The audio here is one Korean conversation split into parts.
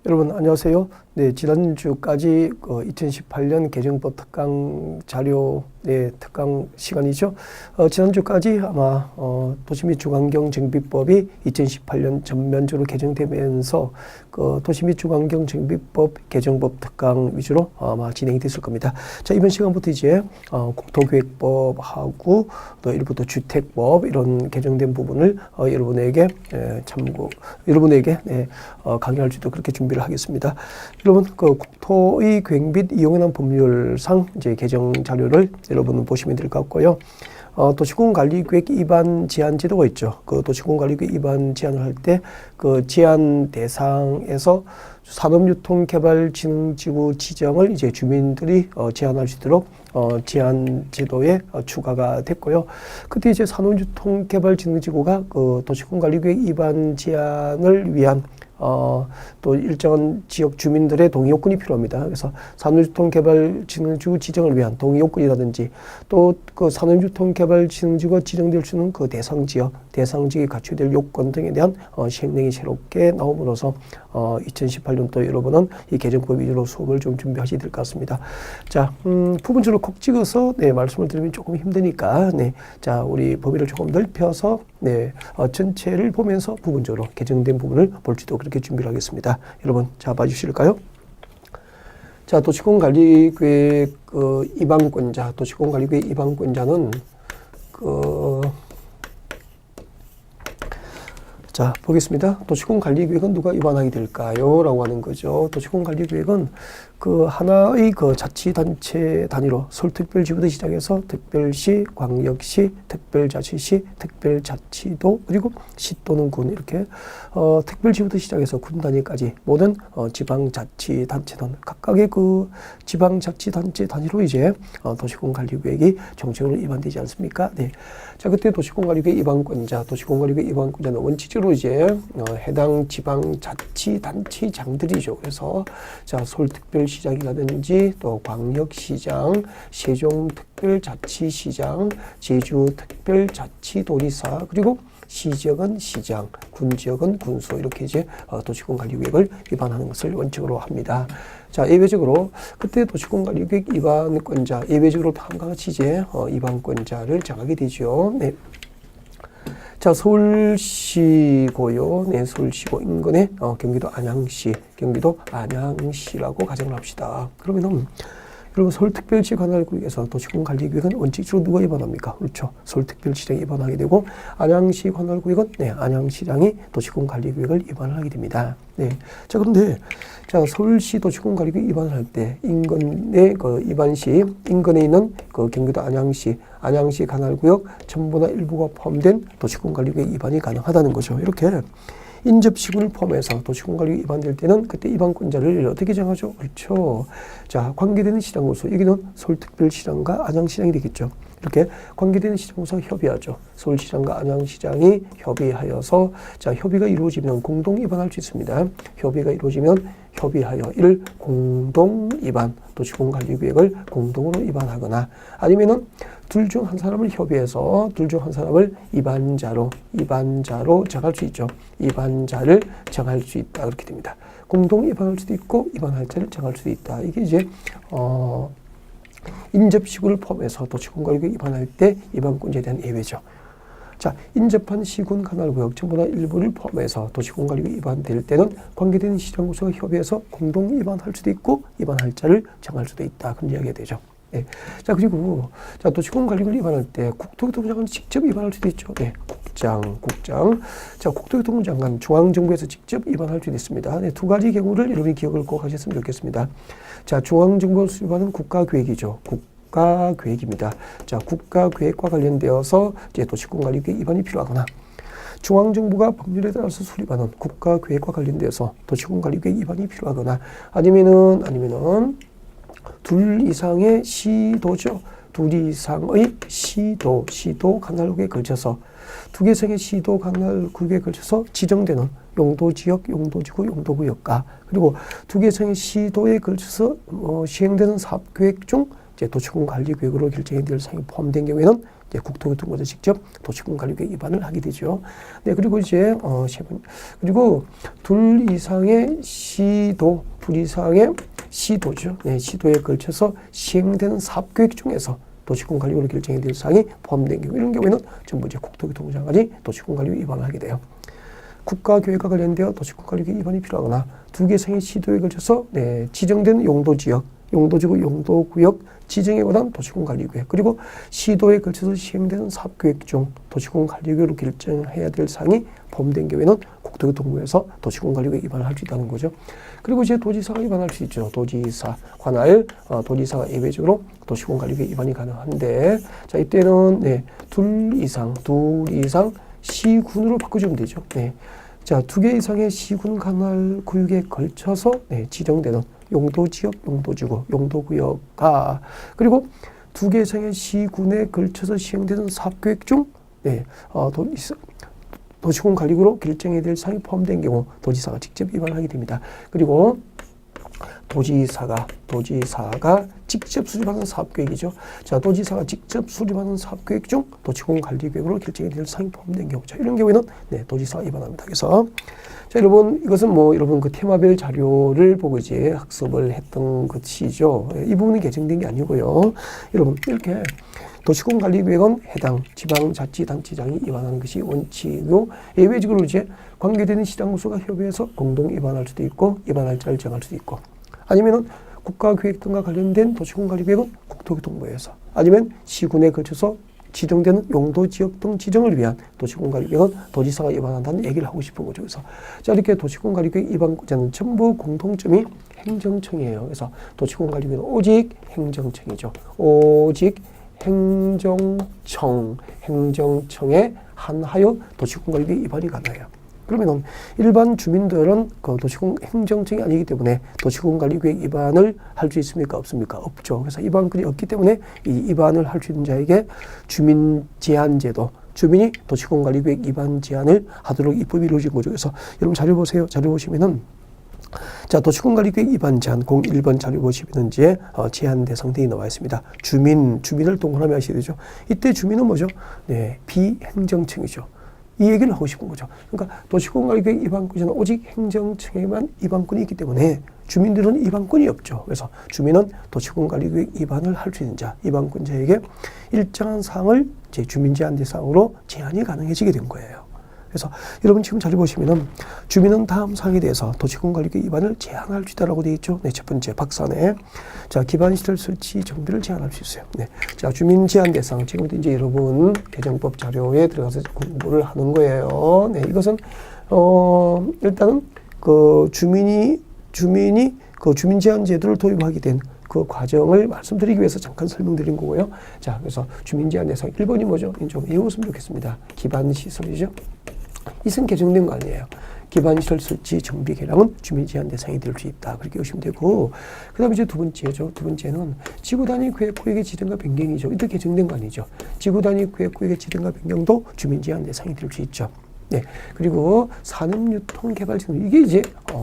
여러분 안녕하세요. 네, 지난주까지 2018년 개정법 특강 자료 특강 시간이죠. 지난주까지 아마 도시 및 중환경 정비법이 2018년 전면적으로 개정되면서 도시 및 중환경 정비법 개정법 특강 위주로 아마 진행이 됐을 겁니다. 자, 이번 시간부터 이제 국토계획법하고 또 일부 또 주택법 이런 개정된 부분을 여러분에게 강의할 수 있도록 그렇게 준비를 하겠습니다. 여러분 국토의 계획 및 이용에 관한 법률상 이제 개정 자료를 여러분 보시면 될 것 같고요. 도시공간관리계획 입안 제한 제도가 있죠. 그 도시공간관리계획 입안 제한을 할 때 그 제한 대상에서 산업유통개발진흥지구 지정을 이제 주민들이 제한할 수 있도록 제한 제도에 추가가 됐고요. 그때 이제 산업유통개발진흥지구가 그 도시공간관리계획 입안 제한을 위한 또 일정한 지역 주민들의 동의 요건이 필요합니다. 그래서 산업유통개발진흥지구 지정을 위한 동의 요건이라든지 또 그 산업유통개발진흥지구가 지정될 수 있는 그 대상지역이 갖춰야 될 요건 등에 대한 시행령이 새롭게 나옴으로써 2018년도 여러분은 이 개정법 위주로 수업을 좀 준비하셔야 될 것 같습니다. 자, 부분적으로 콕 찍어서 말씀을 드리면 조금 힘드니까 자, 우리 범위를 조금 넓혀서 전체를 보면서 부분적으로 개정된 부분을 볼 수도 그렇게 준비를 하겠습니다. 여러분, 자, 봐주실까요? 자, 도시공간관리계획 입안권자, 도시공간관리계획 입안권자는 자, 보겠습니다. 도시공관리계획은 누가 입안하게 될까요? 라고 하는 거죠. 도시공관리계획은 그 하나의 그 자치단체 단위로 서울특별지구부터 시작해서 특별시, 광역시, 특별자치시, 특별자치도, 그리고 시 또는 군 이렇게 특별지구부터 시작해서 군 단위까지 모든 지방자치단체단 각각의 그 지방자치단체 단위로 이제 도시공관리계획이 정책으로 입안되지 않습니까? 네. 자, 그때 도시공관리계획 입안권자, 도시공관리계획 입안권자는 원칙적으로 이제 해당 지방자치단체장들이죠. 그래서 자, 서울특별시장이라든지 또 광역시장, 세종특별자치시장, 제주특별자치도지사, 그리고 시지역은 시장, 군지역은 군수 이렇게 이제 도시공관리계획을 위반하는 것을 원칙으로 합니다. 자, 예외적으로 그때 도시공관리계획 입안권자, 예외적으로 다음과 같이 이제 입안권자를 정하게 되죠. 네. 자, 서울시고요. 네, 서울시고 인근에 경기도 안양시라고 가정을 합시다. 그러면은 여러분 서울특별시 관할구역에서 도시공관리계획은 원칙적으로 누가 입안합니까? 그렇죠. 서울특별시장이 입안하게 되고 안양시 관할구역은 안양시장이 도시공관리계획을 입안을 하게 됩니다. 네. 자, 그런데 자, 서울시 도시공관리계획 입안을 할 때 인근의 그 입안시 인근에 있는 그 경기도 안양시 관할구역 전부나 일부가 포함된 도시공관리계획 입안이 가능하다는 거죠. 이렇게 인접시군을 포함해서 도시공관리계획 입안될 때는 그때 입안권자를 어떻게 정하죠? 그렇죠. 자, 관계되는 시장으로서 여기는 서울특별시장과 안양시장이 되겠죠. 이렇게 관계되는 시장으로서 협의하죠. 서울시장과 안양시장이 협의하여서 자, 협의가 이루어지면 공동 입안할 수 있습니다. 협의가 이루어지면 협의하여 이를 공동 입안, 도시공관리계획을 공동으로 입안하거나 아니면은 둘 중 한 사람을 협의해서 둘 중 한 사람을 입안자로 정할 수 있죠. 입안자를 정할 수 있다. 그렇게 됩니다. 공동 입안할 수도 있고 입안할 자를 정할 수도 있다. 이게 이제 인접시군을 포함해서 도시공관리계획 입안할 때 입안권자에 대한 예외죠. 자, 인접한 시군 관할구역 전부나 일부를 포함해서 도시공관리계획 입안될 때는 관계된 시장구조가 협의해서 공동 입안할 수도 있고 입안할 자를 정할 수도 있다. 그런 이야기가 되죠. 네. 자, 그리고 자, 도시공관리계획을 입안할 때 국토교통부 장관은 직접 입안할 수도 있죠. 네. 국장. 자, 국토교통부 장관 중앙정부에서 직접 입안할 수도 있습니다. 네, 두 가지 경우를 여러분이 기억을 꼭 하셨으면 좋겠습니다. 자, 중앙정부가 수립하는 국가계획이죠. 국가계획입니다. 자, 국가계획과 관련되어서 이제 도시공관리계획 입안이 필요하거나 중앙정부가 법률에 따라서 수립하는 국가계획과 관련되어서 도시공관리계획 입안이 필요하거나 아니면은 둘 이상의 시도죠. 둘 이상의 시도 관할구역에 걸쳐서 두 개 이상의 시도 관할구역에 걸쳐서 지정되는 용도지역, 용도지구, 용도구역과 그리고 두 개 이상의 시도에 걸쳐서 시행되는 사업계획 중 이제 도시공관리계획으로 결정이 될 사항이 포함된 경우에는 이제 국토교통부에서 직접 도시공간계획 위반을 하게 되죠. 네, 그리고 이제 그리고 둘 이상의 시도죠. 네, 시도에 걸쳐서 시행되는 사업계획 중에서 도시공간계획으로 결정이 될 사항이 포함된 경우, 이런 경우에는 전부 이제 국토교통부 장관이 도시공간계획 위반을 하게 돼요. 국가계획과 관련되어 도시공간계획 위반이 필요하거나 두 개 이상의 시도에 걸쳐서 지정된 용도지역, 용도지구, 용도구역 지정에 관한 도시공간계획, 그리고 시도에 걸쳐서 시행되는 사업계획 중 도시공간계획으로 결정해야 될 사항이 포함된 경우에는 국토교통부에서 도시공간계획 위반을 할 수 있다는 거죠. 그리고 이제 도지사가 위반할 수 있죠. 도지사 관할, 도지사가 예외적으로 도시공간계획 위반이 가능한데, 자, 이때는 둘 이상 시군으로 바꿔주면 되죠. 네. 자, 두 개 이상의 시군 관할 구역에 걸쳐서 지정되는 용도지역, 용도지구, 용도구역과, 그리고 두 개 이상의 시군에 걸쳐서 시행되는 사업계획 중 도시공관리구로 결정해야 될 사항이 포함된 경우 도지사가 직접 위반을 하게 됩니다. 그리고 도지사가 직접 수립하는 사업계획이죠. 자, 도지사가 직접 수립하는 사업계획 중 도시공관리계획으로 결정이 될 사항이 포함된 경우, 자, 이런 경우에는 도지사가 위반합니다. 그래서 자, 여러분, 이것은 여러분 그 테마별 자료를 보고 이제 학습을 했던 것이죠. 이 부분은 개정된 게 아니고요. 여러분, 이렇게 도시공관리계획은 해당 지방자치단체장이 위반하는 것이 원칙이고, 예외적으로 이제 관계되는 시장구수가 협의해서 공동 위반할 수도 있고, 위반할 자를 정할 수도 있고, 아니면은 국가계획 등과 관련된 도시공관리계획은 국토교통부에서, 아니면 시군에 걸쳐서 지정되는 용도지역 등 지정을 위한 도시공관리계획은 도지사가 위반한다는 얘기를 하고 싶은 거죠. 그래서 자, 이렇게 도시공관리계획 위반자는 전부 공통점이 행정청이에요. 그래서 도시공관리계획은 오직 행정청이죠. 오직 행정청에 한하여 도시공관리계획 위반이 가능해요. 그러면 일반 주민들은 그 행정청이 아니기 때문에 도시공관리계획 위반을 할 수 있습니까? 없습니까? 없죠. 그래서 위반권이 없기 때문에 이 위반을 할 수 있는 자에게 주민제한제도, 주민이 도시공관리계획 위반 제한을 하도록 입법이 이루어진 거죠. 그래서 여러분 자료 보세요. 자료 보시면은 자, 도시공관리계획 위반 제한 01번 자료 보시면은 이제 제한 대상 등이 나와 있습니다. 주민을 동그라미 하셔야 되죠. 이때 주민은 뭐죠? 비행정청이죠. 이 얘기를 하고 싶은 거죠. 그러니까 도시공관리계획 위반권자는 오직 행정청에만 위반권이 있기 때문에 주민들은 위반권이 없죠. 그래서 주민은 도시공관리계획 위반을 할 수 있는 자, 위반권자에게 일정한 사항을 제 주민제한 대상으로 제한이 가능해지게 된 거예요. 그래서 여러분 지금 자료 보시면은 주민은 다음 사항에 대해서 도시공관리계획 위반을 제한할 수 있다라고 되어 있죠. 네, 첫 번째 박산에 자, 기반시설 설치 정비를 제한할 수 있어요. 네, 자, 주민 제한 대상 지금부터 이제 여러분 개정법 자료에 들어가서 공부를 하는 거예요. 네, 이것은 일단은 그 주민이 그 주민 제한 제도를 도입하게 된 그 과정을 말씀드리기 위해서 잠깐 설명드린 거고요. 자, 그래서 주민 제한 대상 1번이 뭐죠? 좀 외웠으면 좋겠습니다. 기반시설이죠. 이승 개정된 거 아니에요. 기반시설 설치 정비 개량은 주민 제한 대상이 될 수 있다. 그렇게 보시면 되고, 그 다음에 이제 두 번째죠. 두 번째는 지구 단위 계획구역의 지정과 변경이죠. 이때 개정된 거 아니죠. 지구 단위 계획구역의 지정과 변경도 주민 제한 대상이 될 수 있죠. 네. 그리고 산업유통개발지구, 이게 이제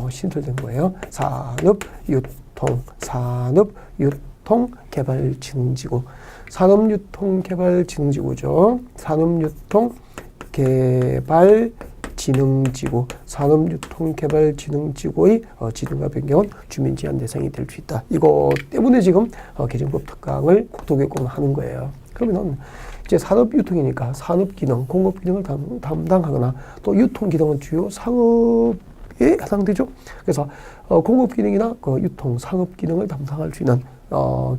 신설된 거예요. 산업유통개발진흥지구. 산업유통개발진흥지구죠. 산업유통개발진흥지구의 지정과 변경은 주민 제한 대상이 될 수 있다. 이거 때문에 지금 개정법 특강을 국토교육공은 하는 거예요. 그러면은 이제 산업유통이니까 산업기능, 공업기능을 담당하거나 또 유통기능은 주요 상업에 해당되죠. 그래서 공업기능이나 그 유통, 상업기능을 담당할 수 있는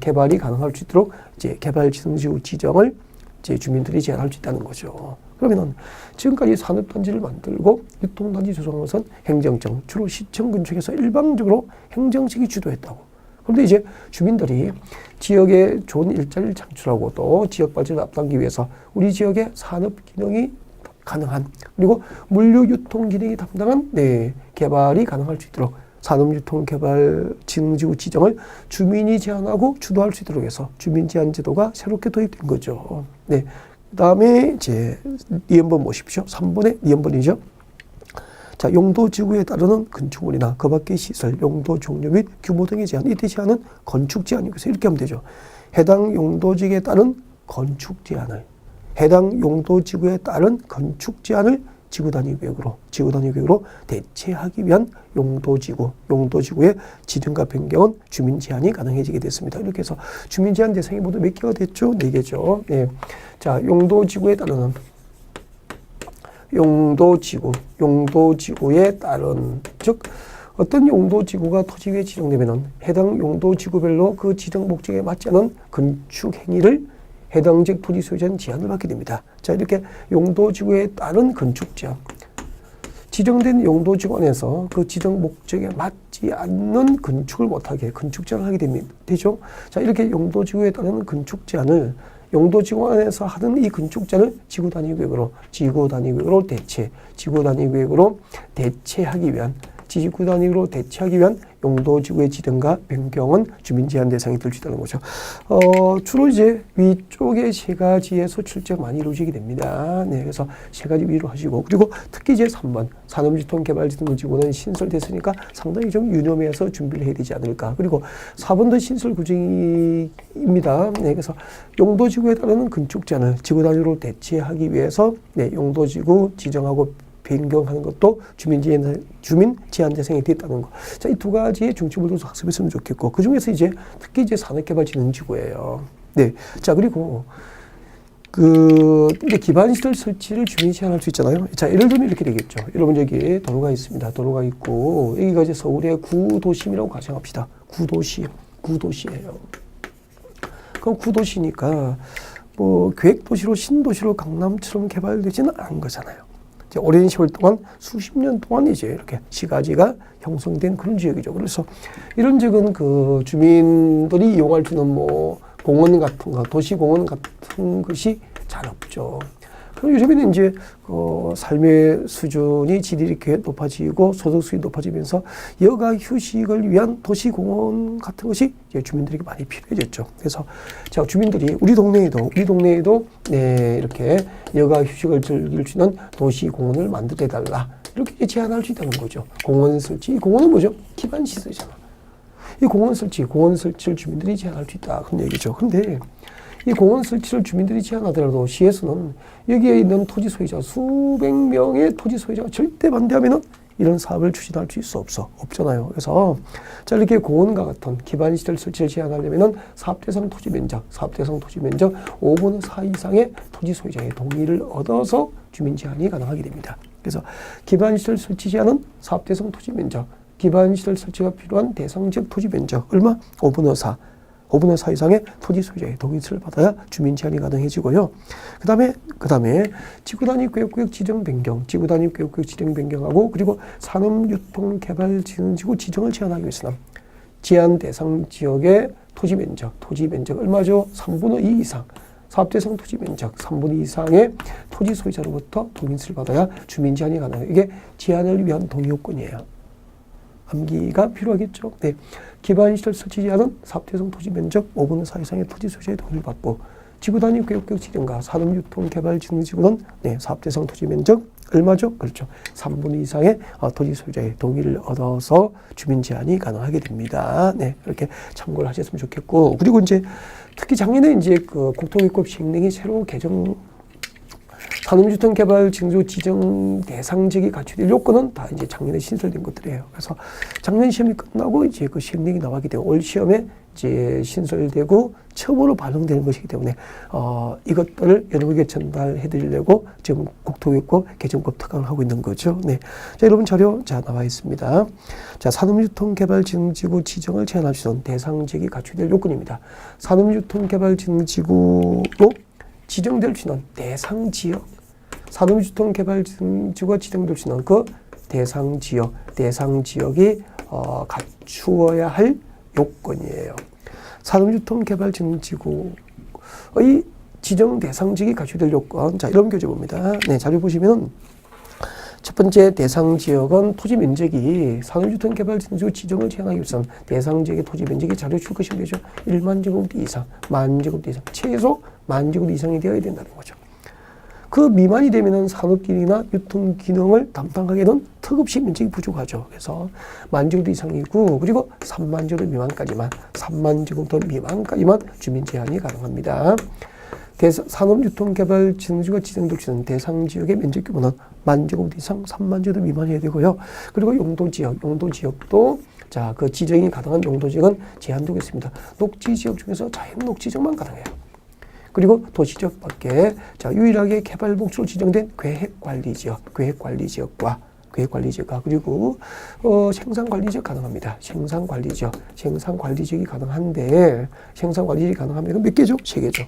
개발이 가능할 수 있도록 이제 개발진흥지구 지정을 이제 주민들이 제한할 수 있다는 거죠. 그러면은 지금까지 산업단지를 만들고 유통단지 조성한 것은 행정청, 주로 시청 근처에서 일방적으로 행정청이 주도했다고. 그런데 이제 주민들이 지역에 좋은 일자리를 창출하고 또 지역 발전을 앞당기기 위해서 우리 지역의 산업 기능이 가능한, 그리고 물류 유통 기능이 담당한 개발이 가능할 수 있도록 산업유통개발진흥지구 지정을 주민이 제한하고 주도할 수 있도록 해서 주민 제한 제도가 새롭게 도입된 거죠. 네. 그다음에 이제 니은번 보십시오. 3번의 니은번이죠. 자, 용도지구에 따르는 건축물이나 그 밖의 시설, 용도 종류 및 규모 등의 제한. 이때 제한은 건축 제한이고, 그래서 이렇게 하면 되죠. 해당 용도지구에 따른 건축 제한을 해당 용도 지구에 따른 건축 제한을 지구 단위 구역으로 대체하기 위한 용도지구의 지정과 변경은 주민 제한이 가능해지게 됐습니다. 이렇게 해서 주민 제한 대상이 모두 몇 개가 됐죠? 4개죠. 네. 자, 용도지구에 따르는 용도지구에 따른, 즉 어떤 용도지구가 토지위에 지정되면은 해당 용도지구별로 그 지정 목적에 맞지 않은 건축 행위를 해당 지역 토지 소유자는 제한을 받게 됩니다. 자, 이렇게 용도지구에 따른 건축 제한. 지정된 용도지구 안에서 그 지정 목적에 맞지 않는 건축을 못하게 건축 제한을 하게 되죠. 자, 이렇게 용도지구에 따른 건축 제한을 용도지구 안에서 하던 이 건축 제한을 지구 단위 구역으로 대체하기 위한 용도지구의 지정과 변경은 주민 제한 대상이 될 수 있다는 거죠. 주로 이제 위쪽에 세 가지에서 출제가 많이 이루어지게 됩니다. 네, 그래서 세 가지 위로 하시고, 그리고 특히 이제 3번 산업유통개발지구는 신설됐으니까 상당히 좀 유념해서 준비를 해야 되지 않을까. 그리고 4번도 신설 구정입니다. 네, 그래서 용도지구에 따르는 건축 제한을 지구 단위로 대체하기 위해서 용도지구 지정하고 변경하는 것도 주민 제한 대상이 됐다는 거. 자, 이 두 가지의 중점을 둬서 학습했으면 좋겠고, 그 중에서 이제 특히 이제 산업개발진흥지구예요. 네. 자, 그리고 이제 기반시설 설치를 주민이 제한할 수 있잖아요. 자, 예를 들면 이렇게 되겠죠. 여러분, 여기 도로가 있습니다. 도로가 있고, 여기가 이제 서울의 구도심이라고 가정합시다. 구도시예요. 그럼 구도시니까 뭐 계획도시로 신도시로 강남처럼 개발되지는 않은 거잖아요. 오랜 세월 동안 수십 년 동안 이제 이렇게 시가지가 형성된 그런 지역이죠. 그래서 이런 지역은 그 주민들이 이용할 수 있는 뭐 공원 같은 거, 도시공원 같은 것이 잘 없죠. 그럼 요즘에는 이제 삶의 수준이 질이 이렇게 높아지고 소득 수준이 높아지면서 여가 휴식을 위한 도시공원 같은 것이 이제 주민들에게 많이 필요해졌죠. 그래서 자, 주민들이 우리 동네에도 네, 이렇게 여가 휴식을 즐길 수 있는 도시공원을 만들어 달라, 이렇게 제안할 수 있다는 거죠. 공원 설치, 이 공원은 뭐죠? 기반 시설이잖아. 이 공원 설치를 주민들이 제안할 수 있다, 그런 얘기죠. 근데 이 공원 설치를 주민들이 제안하더라도 시에서는 여기에 있는 토지 소유자, 수백 명의 토지 소유자가 절대 반대하면은 이런 사업을 추진할 수 없잖아요. 그래서 자, 이렇게 공원과 같은 기반시설 설치를 제한하려면은 사업대상 토지 면적 5분의 4 이상의 토지 소유자의 동의를 얻어서 주민 제한이 가능하게 됩니다. 그래서 기반시설 설치 제한은 사업대상 토지 면적, 기반시설 설치가 필요한 대상 지역 토지 면적 얼마? 5분의 4 이상의 토지 소유자의 동의를 받아야 주민 제한이 가능해지고요. 그 다음에 지구 단위 구역구역 지정 변경하고, 그리고 산업유통개발진흥지구 지정을 제한하기 위해서는 제한 대상 지역의 토지 면적 얼마죠? 3분의 2 이상. 사업대상 토지 면적 3분의 2 이상의 토지 소유자로부터 동의를 받아야 주민 제한이 가능해요. 이게 제한을 위한 동의 요건이에요. 암기가 필요하겠죠. 네. 기반시설 설치 제한은 사업대상 토지 면적 5분의 4 이상의 토지 소유자의 동의를 받고, 지구 단위 구역구역 지정과 산업유통개발진흥지구는 사업대상 토지 면적 얼마죠? 그렇죠. 3분의 2 이상의 토지 소유자의 동의를 얻어서 주민 제한이 가능하게 됩니다. 네, 이렇게 참고를 하셨으면 좋겠고, 그리고 이제 특히 작년에 이제 그 국토기획법 시행령이 새로 개정, 산업유통개발진흥지구 지정 대상지역이 갖춰질 요건은 다 이제 작년에 신설된 것들이에요. 그래서 작년 시험이 끝나고 이제 그 시행령이 나가게 되고 올 시험에 이제 신설되고 처음으로 반영되는 것이기 때문에 이것들을 여러분에게 전달해 드리려고 지금 국토기획법 개정법 특강을 하고 있는 거죠. 네. 자, 여러분 자료 나와 있습니다. 자, 산업유통개발진흥지구 지정을 제한할 수 있는 대상지역이 갖춰질 요건입니다. 산업유통개발진흥지구로 지정될 수 있는 대상 지역, 산업유통개발진흥지구가 지정될 수 있는 그 대상 지역이 갖추어야 할 요건이에요. 산업유통개발진흥지구의 지정 대상 지역이 갖춰야 될 요건. 자, 이런 교재 봅니다. 네, 자료 보시면은 첫 번째 대상 지역은 토지 면적이 산업유통개발진흥지구 지정을 제한하기 위해서는 대상 지역의 토지 면적이 자료 줄 것이면 되죠. 1만 제곱미터 이상, 10,000 제곱미터 이상, 최소 10,000 제곱미터 이상이 되어야 된다는 거죠. 그 미만이 되면은 산업기능이나 유통기능을 담당하기에는 턱없이 면적이 부족하죠. 그래서 10,000 제곱미터 이상이고, 그리고 30,000 제곱미터 미만까지만, 30,000 제곱미터 미만까지만 주민 제한이 가능합니다. 산업유통개발진흥지구가 지정될 수 있는 대상지역의 면적 규모는 10,000제곱 이상 30,000제곱 미만이어야 되고요. 그리고 용도지역도 자, 그 지정이 가능한 용도지역은 제한되고 있습니다. 녹지지역 중에서 자연 녹지지역만 가능해요. 그리고 도시지역 밖에 자, 유일하게 개발 목적으로 지정된 계획관리지역과 그리고 생산관리지역 가능합니다. 생산관리지역이 가능한데 생산관리지역이 가능하면 몇 개죠? 3개죠.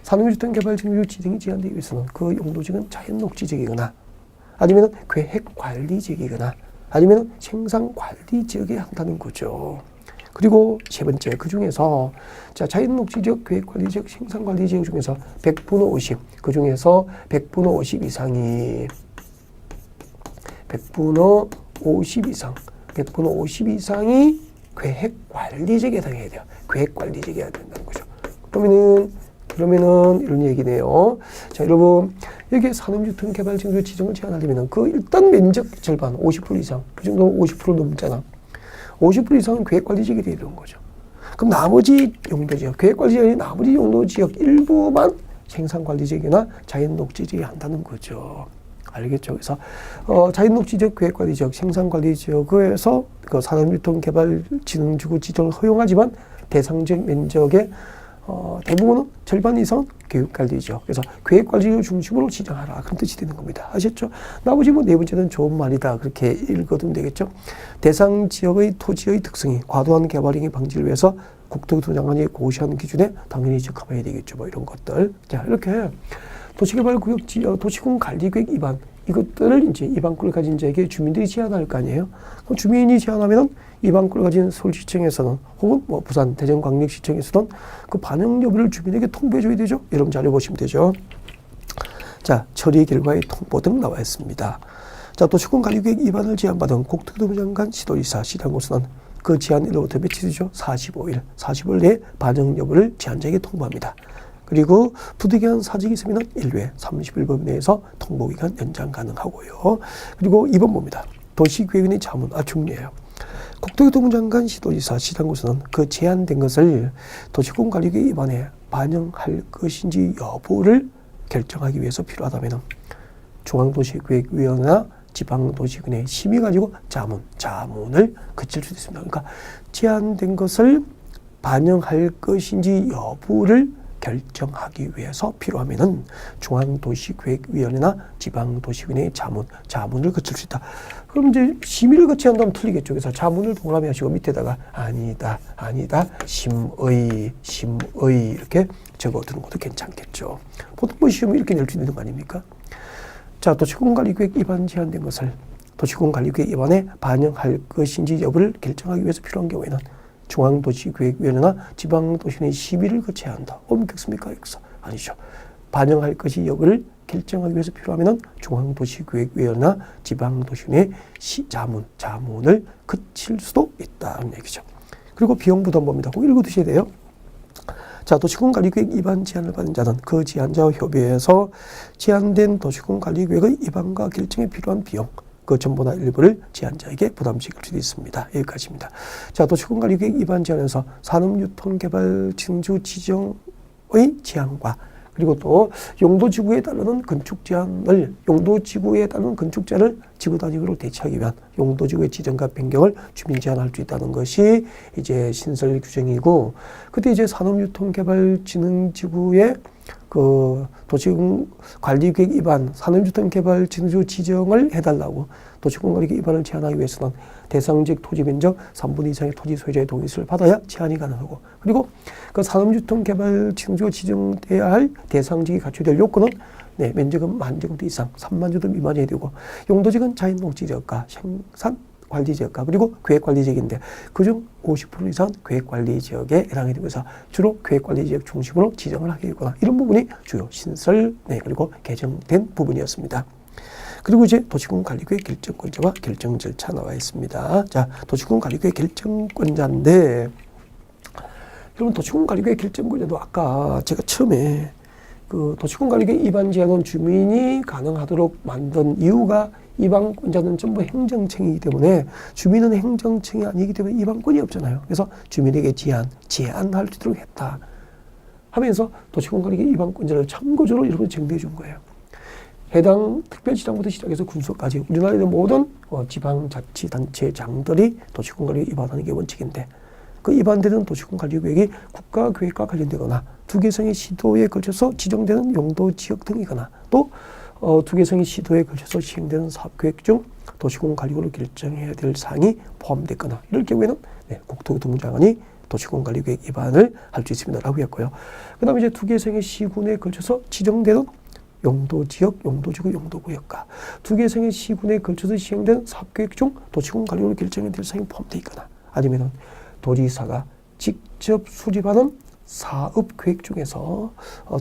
산업유통개발진흥지구 지정이 제한되기 위해서는 그 용도지역은 자연녹지지역이거나 아니면 계획관리지역이거나 아니면 생산관리지역에 한다는 거죠. 그리고 세 번째, 그 중에서 자, 자연녹지지역, 계획관리지역, 생산관리지역 중에서 100분의 50, 그 중에서 100분의 50 이상이 100분의 50 이상이 계획관리지역에 해당해야 돼요. 계획관리지역에 해야 된다는 거죠. 그러면은 이런 얘기네요. 자, 여러분 여기 산업유통개발진흥지구 지정을 제한하려면 그 일단 면적 절반 50% 이상, 그 정도 50% 넘잖아. 50% 이상은 계획관리지역이 되는 거죠. 그럼 나머지 용도지역, 계획관리지역이 나머지 용도지역 일부만 생산관리지역이나 자연녹지지역이 한다는 거죠. 알겠죠? 그래서 자연녹지지역, 계획관리지역, 생산관리지역에서 그 산업유통개발진흥지구 지정을 허용하지만 대상적 면적의 대부분은 절반 이상 계획관리지역. 그래서 계획관리지역 중심으로 지정하라. 그런 뜻이 되는 겁니다. 아셨죠? 나머지 네 번째는 좋은 말이다. 그렇게 읽어두면 되겠죠. 대상 지역의 토지의 특성이 과도한 개발행위 방지를 위해서 국토교통부 장관이 고시한 기준에 당연히 적합해야 되겠죠. 뭐 이런 것들. 자, 이렇게 도시개발구역 도시군관리계획 위반 이것들을 이제 위반권을 가진 자에게 주민들이 제한할 거 아니에요. 그럼 주민이 제한하면은 위반권을 가진 서울시청에서는 혹은 뭐 부산, 대전광역시청에서는 그 반영 여부를 주민에게 통보해줘야 되죠. 여러분 자료 보시면 되죠. 자, 처리 결과의 통보 등 나와 있습니다. 자, 도시군관리계획 위반을 제한받은 국토교통부 장관 시도지사 시장으로서는 그 제한일로부터 며칠이죠? 45일 내에 반영 여부를 제한자에게 통보합니다. 그리고 부득이한 사직이 있으면 1회 30일 범위 내에서 통보기간 연장 가능하고요. 그리고 2번 봅니다. 도시계획원의 자문, 중요해요. 국토교통부 장관 시도지사 시장으로서는 그 제한된 것을 도시군관리계획 위반에 반영할 것인지 여부를 결정하기 위해서 필요하다면 중앙도시계획위원회나 지방도시군의 심의 가지고 자문을 거칠 수 있습니다. 그러니까 제한된 것을 반영할 것인지 여부를 결정하기 위해서 필요하면은 중앙도시계획위원회나 지방도시군의 자문을 거칠 수 있다. 그럼 이제 심의를 거쳐야 한다면 틀리겠죠. 그래서 자문을 동그라미 하시고 밑에다가 아니다, 심의 이렇게 적어두는 것도 괜찮겠죠. 보통 뭐 시험이 이렇게 낼 수 있는 거 아닙니까? 자, 도시군관리계획 위반 제한된 것을 도시군관리계획 위반에 반영할 것인지 여부를 결정하기 위해서 필요한 경우에는 중앙도시계획위원회나 지방도시군의 심의를 거쳐야 한다. 옮겼습니까? 여기서 아니죠. 반영할 것이 여부를 결정하기 위해서 필요하면 중앙도시계획위원회나 지방도시군의 자문을 거칠 수도 있다는 얘기죠. 그리고 비용부담 봅니다. 꼭 읽어두셔야 돼요. 자, 도시군관리계획 위반 제한을 받은 자는 그 제한자와 협의해서 제한된 도시군관리계획의 위반과 결정에 필요한 비용 그 전부나 일부를 제한자에게 부담시킬 수도 있습니다. 여기까지입니다. 자, 도시군관리계획 위반 제한에서 산업유통개발진흥지구 지정의 제한과 그리고 또 용도지구에 따르는 건축제한을 지구단위로 대체하기 위한 용도지구의 지정과 변경을 주민 제한할 수 있다는 것이 이제 신설 규정이고, 그때 이제 산업유통개발진흥지구의 그 도시군관리계획 위반, 산업유통개발진흥지구 지정을 해달라고 도시군관리계획 위반을 제한하기 위해서는 대상지역 토지 면적 3분의 2 이상의 토지 소유자의 동의서를 받아야 제한이 가능하고, 그리고 그 산업유통개발진흥지구가 지정돼야 할 대상지역이 갖춰야 될 요건은 면적은 10,000제곱 이상 30,000제곱 미만이어야 되고, 용도지역은 자연녹지지역과 생산관리지역과 그리고 계획관리지역인데 그중 50% 이상 계획관리지역에 해당이 되면서 주로 계획관리지역 중심으로 지정을 하게 되거나, 이런 부분이 주요 신설 그리고 개정된 부분이었습니다. 그리고 이제 도시군관리계획 결정권자와 결정 절차 나와 있습니다. 자, 도시군관리계획 결정권자인데, 여러분 도시군관리계획 결정권자도 아까 제가 처음에 그 도시군관리계획 위반 제한은 주민이 가능하도록 만든 이유가 위반권자는 전부 행정청이기 때문에 주민은 행정청이 아니기 때문에 위반권이 없잖아요. 그래서 주민에게 제한할 수 있도록 했다. 하면서 도시공간계획 입안권자를 참고적으로 여러분 정리해 준 거예요. 해당 특별시장부터 시작해서 군수까지 우리나라의 모든 지방자치단체장들이 도시공간계획 입안하는 게 원칙인데 그 입안되는 도시공간계획이 국가계획과 관련되거나 두 개성의 시도에 걸쳐서 지정되는 용도 지역 등이거나 또 두 개성의 시도에 걸쳐서 시행되는 사업계획 중 도시공간계획으로 결정해야 될 사항이 포함됐거나 이럴 경우에는 국토교통부 장관이 도시공간계획 입안을 할 수 있습니다. 라고 했고요. 그 다음에 이제 두 개성의 시군에 걸쳐서 지정되는 용도지역, 용도지구, 용도구역과 두 개성의 시군에 걸쳐서 시행된 사업계획 중 도시공간계획으로 결정해야 될 사항이 포함되어 있거나 아니면 도지사가 직접 수립하는 사업계획 중에서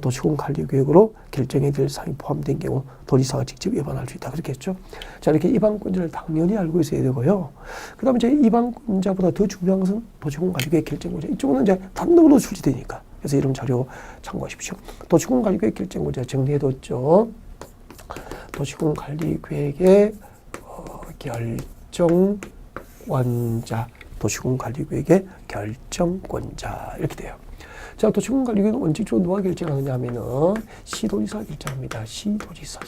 도시공간계획으로 결정해야 될 사항이 포함된 경우 도지사가 직접 입안할 수 있다. 그렇게 했죠. 자, 이렇게 입안권자를 당연히 알고 있어야 되고요. 그 다음에 이제 입안권자보다 더 중요한 것은 도시공간계획 결정권자. 이쪽은 이제 단독으로 출시되니까. 그래서 이런 자료 참고하십시오. 도시공간계획 결정권자 정리해뒀죠. 도시공관리계획의 결정권자. 도시공관리계획의 결정권자. 이렇게 돼요. 자, 도시공관리계획은 원칙적으로 누가 결정하느냐 하면은 시도지사가 결정합니다. 시도지사.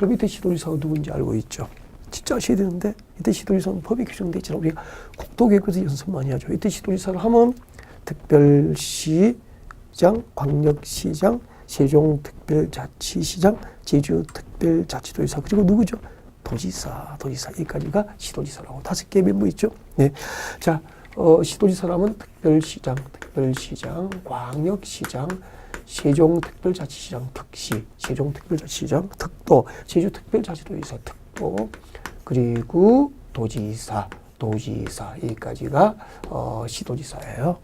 여기 밑에 시도지사가 누군지 알고 있죠? 진짜 아셔야 되는데 이때 시도지사는 법이 규정되어 있잖아요. 우리가 국도계획에서 연습 많이 하죠. 이때 시도지사를 하면 특별시장, 광역시장, 세종특별자치시장, 제주특별자치도지사 그리고 누구죠? 도지사. 여기까지가 시도지사라고 5개의 멤버 있죠. 네. 자, 시도지사라면 특별시장, 광역시장, 세종특별자치시장, 특시, 세종특별자치시장, 특도, 제주특별자치도지사, 특도, 그리고 도지사 여기까지가 시도지사예요.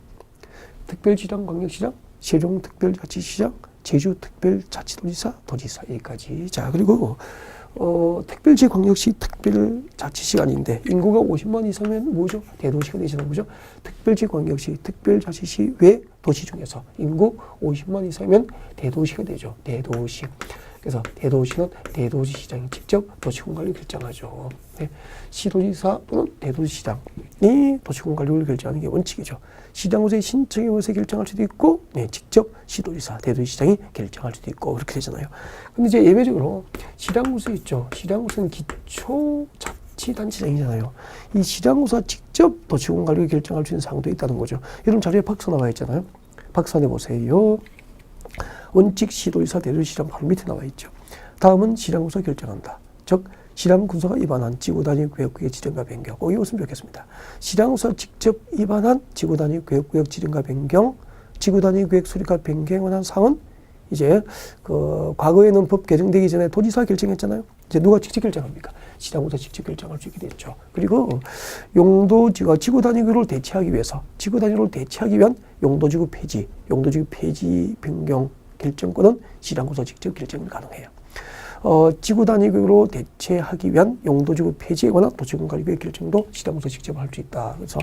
특별시장, 광역시장, 세종특별자치시장, 제주특별자치도지사, 도지사 여기까지. 자, 그리고 특별시, 광역시, 특별자치시간인데 인구가 50만 이상이면 뭐죠? 대도시가 되시는 거죠. 특별시, 광역시, 특별자치시 외 도시 중에서 인구 50만 이상이면 대도시가 되죠. 대도시. 그래서 대도시는 대도시시장이 직접 도시공간을 결정하죠. 네. 시도지사 또는 대도시시장이 도시공간을 결정하는 게 원칙이죠. 시장으로서의 신청에 의해서 결정할 수도 있고, 직접 시도지사, 대도시시장이 결정할 수도 있고 그렇게 되잖아요. 근데 이제 예외적으로 시장구수 있죠. 시장구수는 기초자치단체장이잖아요. 이 시장구수가 직접 도시공간을 결정할 수 있는 사항도 있다는 거죠. 이런 자료에 박스 나와 있잖아요. 박스 안에 보세요. 원칙 시도지사 대도시장 바로 밑에 나와 있죠. 다음은 시장구수 결정한다. 즉 시장군수가 입안한 지구단위 구역구역 지정과 변경. 꼭 이것은 좋겠습니다. 시장구수가 직접 입안한 지구단위 구역구역 지정과 변경, 지구단위 구역 수립과 변경을 한 사항은 이제 과거에는 법 개정되기 전에 도지사가 결정했잖아요. 이제 누가 직접 결정합니까? 시장구수가 직접 결정할 수 있게 됐죠. 그리고 용도지구와 지구단위구를 대체하기 위해서, 지구단위를 대체하기 위한 용도지구 폐지 변경 결정권은 시장구수가 직접 결정이 가능해요. 지구단위구로 대체하기 위한 용도지구 폐지에 관한 도시공간계획 결정도 시장구수가 직접 할 수 있다. 그래서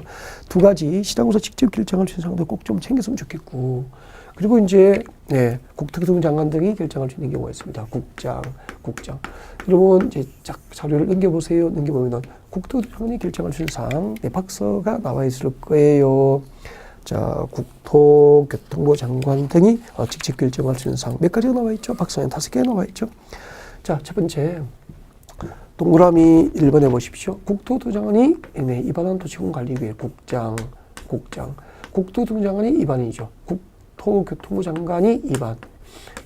두 가지 시장구수가 직접 결정할 수 있는 사항도 꼭 좀 챙겼으면 좋겠고, 그리고 이제 국토교통부 장관 등이 결정할 수 있는 경우가 있습니다. 국장. 여러분 이제 자료를 넘겨보세요. 넘겨보면은 국토교통부 장관이 결정할 수 있는 사항 박스가 나와 있을 거예요. 자, 국토교통부 장관 등이 직접 결정할 수 있는 사항 몇 가지가 나와 있죠? 박스 안에 5개 나와 있죠. 자, 첫 번째 동그라미 1번에 보십시오. 국토교통부 장관이 입안한 도시공관리계획 국장. 국토교통부 장관이 입안이죠. 국토교통부 장관이 입안.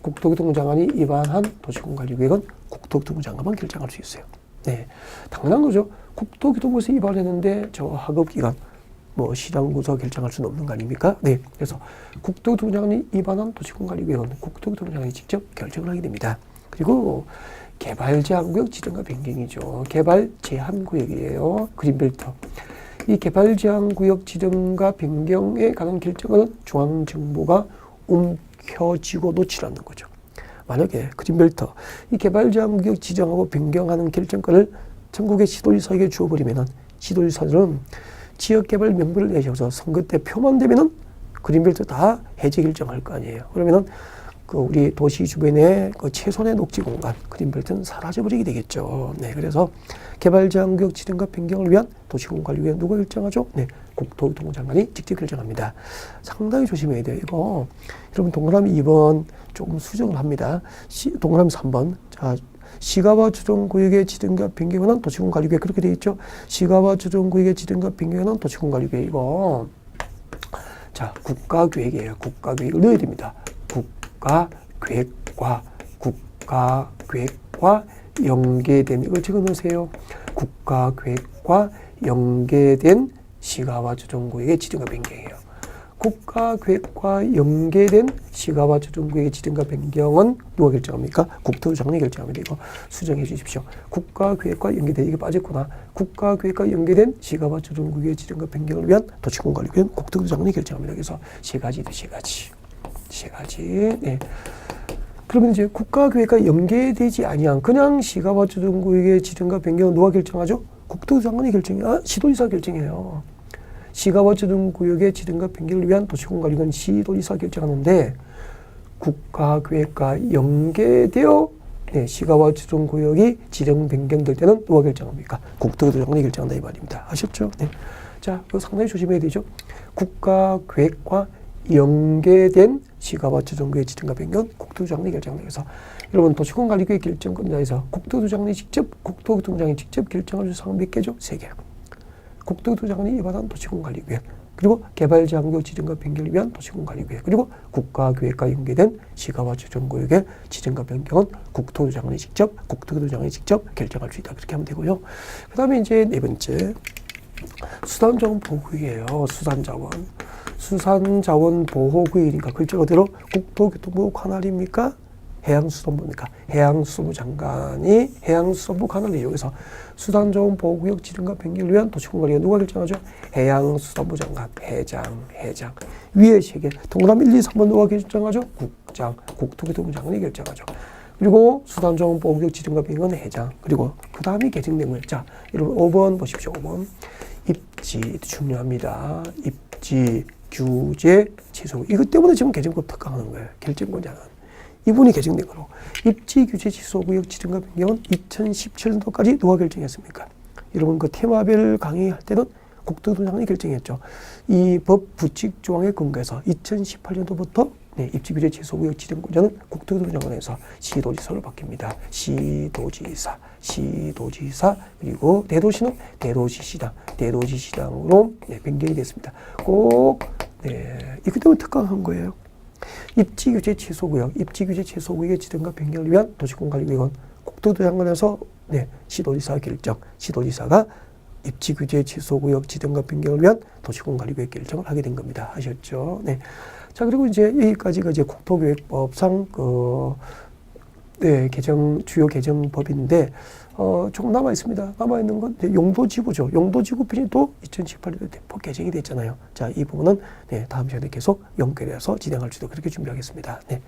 국토교통부 장관이 입안한 도시공관리계획은 국토교통부 장관만 결정할 수 있어요. 네, 당연한 거죠. 국토교통부에서 입안했는데 저 학업기관 시장구수가 결정할 수는 없는 거 아닙니까? 네, 그래서 국토교통부 장관이 입안한 도시공관리계획은 국토교통부 장관이 직접 결정을 하게 됩니다. 그리고 개발제한구역 지정과 변경이죠. 개발제한구역이에요. 그린벨트. 이 개발제한구역 지정과 변경에 관한 결정은 중앙정부가 움켜쥐고 놓치라는 거죠. 만약에 그린벨트, 이 개발제한구역 지정하고 변경하는 결정권을 전국의 시도지사에게 주어버리면은 시도지사들은 지역개발 명부를 내셔서 선거 때 표만 되면은 그린벨트 다 해제 결정할 거 아니에요. 그러면은 그 우리 도시 주변의 그 최소한의 녹지 공간, 그린벨트는 사라져버리게 되겠죠. 네, 그래서 개발제한구역 지정과 변경을 위한 도시공관리위원 누가 결정하죠? 네, 국토교통부 장관이 직접 결정합니다. 상당히 조심해야 돼요. 이거 여러분 동그라미 2번 조금 수정을 합니다. 동그라미 3번. 자, 시가와 주정구역의 지정과 변경에 관한 도시공관리구역 그렇게 되어 있죠. 시가와 주정구역의 지정과 변경에 관한 도시공관리구역 이거 자 국가계획이에요. 국가계획을 넣어야 됩니다. 국가계획과 연계된 이걸 적어 놓으세요. 국가계획과 연계된 시가와 주정구역의 지정과 변경이에요. 국가계획과 연계된 시가와 주정구역의 지정과 변경은 누가 결정합니까? 국토부 장관이 결정합니다. 이거 수정해 주십시오. 국가계획과 연계된 이게 빠졌구나. 국가계획과 연계된 시가와 주정구역의 지정과 변경을 위한 도시공관리구역은 국토부 장관이 결정합니다. 그래서 세 가지도 세 가지. 네. 그러면 이제 국가계획과 연계되지 아니한 그냥 시가와 주정구역의 지정과 변경은 누가 결정하죠? 국토부 장관이 결정해요. 시도지사 결정해요. 시가와 주정구역의 지정과 변경을 위한 도시공관리구역은 시도지사 결정하는데 국가계획과 연계되어 네, 시가와 주정구역이 지정 변경될 때는 누가 결정합니까? 국토부 장관이 결정한다 이 말입니다. 아셨죠? 네. 자, 이거 상당히 조심해야 되죠. 국가계획과 연계된 시가와 주정구역의 지정과 변경은 국토부 장관이 결정한다. 그래서 여러분 도시공관리구역 결정권자에서 국토부 장관이 직접 결정할 수 있는 사항 몇 개죠? 3개. 국토부 장관이 위반한 도시공관리구역, 그리고 개발제한구역 지정과 변경을 위한 도시공관리구역, 그리고 국가계획과 연계된 시가와 주정구역의 지정과 변경은 국토부 장관이 직접 결정할 수 있다. 그렇게 하면 되고요. 그 다음에 이제 네 번째 수산자원 보호구역이에요. 수산자원 보호구역이니까 글자 그대로 국토교통부 관할입니까? 해양수산부입니까? 해양수산부 장관이 해양수산부 관할이에요. 그래서 수산자원 보호구역 지정과 변경을 위한 도시공관리구역 누가 결정하죠? 해양수산부 장관, 회장. 위에 세 개. 동그라미 1, 2, 3번 누가 결정하죠? 국장, 국토교통부 장관이 결정하죠. 그리고 수산자원 보호구역 지정과 변경은 회장. 그리고 그 다음이 개정된 거예요. 자, 여러분 5번 보십시오. 5번. 입지 중요합니다. 입지, 규제, 취소. 이것 때문에 지금 개정법 특강하는 거예요. 결정권자는. 이분이 개정된 거로. 입지, 규제, 취소구역 지정과 변경은 2017년도까지 누가 결정했습니까? 여러분 그 테마별 강의할 때는 국토부 장관이 결정했죠. 이 법 부칙 조항에 근거해서 2018년도부터 네, 입지, 규제, 취소구역 지정권자는 국토부 장관에서 시도지사로 바뀝니다. 시도지사 그리고 대도시는 대도시시당으로 네, 변경이 됐습니다. 꼭 이것 때문에 특강한 거예요. 입지, 규제, 취소구역의 지정과 변경을 위한 도시공관리구역은 국토부 장관에서 네, 시도지사 결정, 시도지사가 입지, 규제, 취소구역 지정과 변경을 위한 도시공관리구역 결정을 하게 된 겁니다. 아셨죠? 네. 자, 그리고 이제 여기까지가 이제 국토교획법상 주요 개정법인데, 조금 남아 있습니다. 남아 있는 건 용도지구죠. 용도지구 편이 또 2018년도에 대폭 개정이 됐잖아요. 자, 이 부분은 다음 시간에 계속 연결해서 진행할 수도 그렇게 준비하겠습니다. 네.